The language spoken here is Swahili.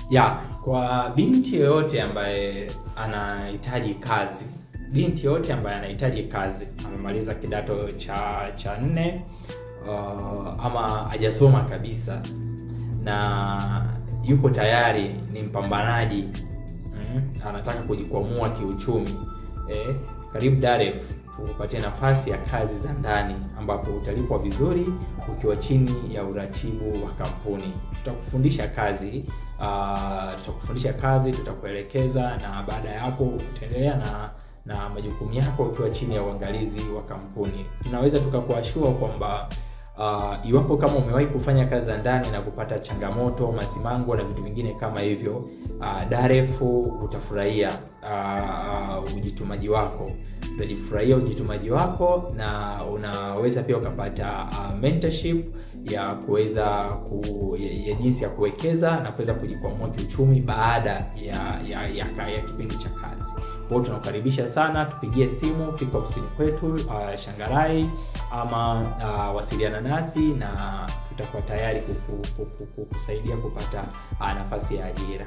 Ya, kwa binti yoyote ambaye anahitaji kazi, amemaliza kidato cha nne, ama hajasoma kabisa na yupo tayari, ni mpambanaji, anataka kujikwamua kiuchumi, karibu Daref tukupatie nafasi ya kazi za ndani ambapo utalipwa vizuri ukiwa chini ya uratibu wa kampuni. Tutakufundisha kazi, tutakuelekeza, na baada ya hapo utaendelea na majukumu yako ukiwa chini ya uangalizi wa kampuni. Tunaweza tukakuashua kwamba iwapo kama umewahi kufanya kazi za ndani na kupata changamoto, masimango na vitu vingine kama hivyo, Daref utafurahia ujitumaji wako. Utajifurahia ujitumaji wako, na unaweza pia ukapata mentorship ya kuweza ya jinsi ya kuwekeza na kuweza kujikwamua kiuchumi baada ya kipindi cha kazi. Kwa hiyo tunakukaribisha sana, tupigie simu, fika ofisini kwetu Shangarai, ama wasiliana nasi na tutakuwa tayari kukusaidia kupata nafasi ya ajira.